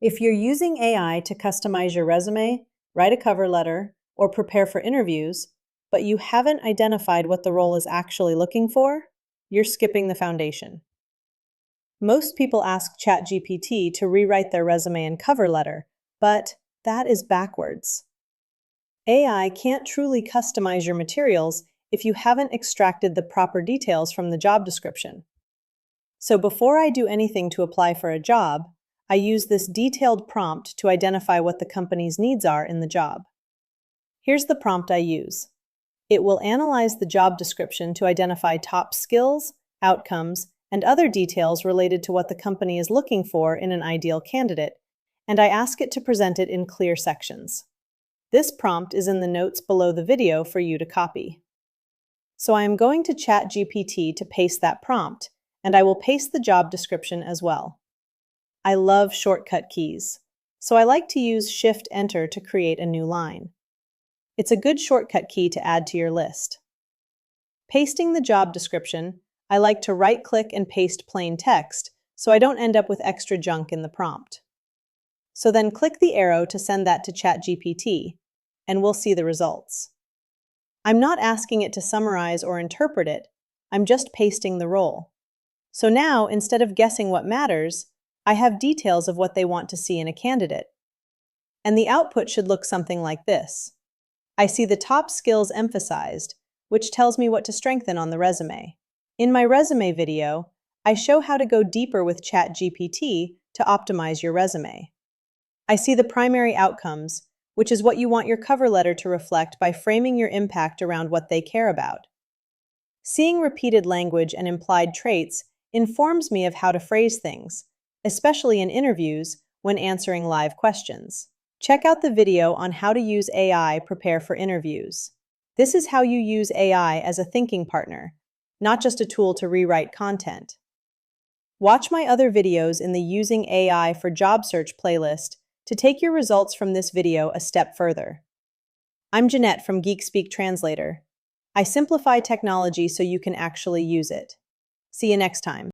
If you're using AI to customize your resume, write a cover letter, or prepare for interviews, but you haven't identified what the role is actually looking for, you're skipping the foundation. Most people ask ChatGPT to rewrite their resume and cover letter, but that is backwards. AI can't truly customize your materials if you haven't extracted the proper details from the job description. So before I do anything to apply for a job, I use this detailed prompt to identify what the company's needs are in the job. Here's the prompt I use. It will analyze the job description to identify top skills, outcomes, and other details related to what the company is looking for in an ideal candidate, and I ask it to present it in clear sections. This prompt is in the notes below the video for you to copy. So I am going to ChatGPT to paste that prompt, and I will paste the job description as well. I love shortcut keys, so I like to use Shift-Enter to create a new line. It's a good shortcut key to add to your list. Pasting the job description, I like to right-click and paste plain text so I don't end up with extra junk in the prompt. So then click the arrow to send that to ChatGPT, and we'll see the results. I'm not asking it to summarize or interpret it, I'm just pasting the role. So now, instead of guessing what matters, I have details of what they want to see in a candidate. And the output should look something like this. I see the top skills emphasized, which tells me what to strengthen on the resume. In my resume video, I show how to go deeper with ChatGPT to optimize your resume. I see the primary outcomes, which is what you want your cover letter to reflect by framing your impact around what they care about. Seeing repeated language and implied traits informs me of how to phrase things, especially in interviews when answering live questions. Check out the video on how to use AI prepare for interviews. This is how you use AI as a thinking partner, not just a tool to rewrite content. Watch my other videos in the Using AI for Job Search playlist to take your results from this video a step further. I'm Jeanette from GeekSpeak Translator. I simplify technology so you can actually use it. See you next time.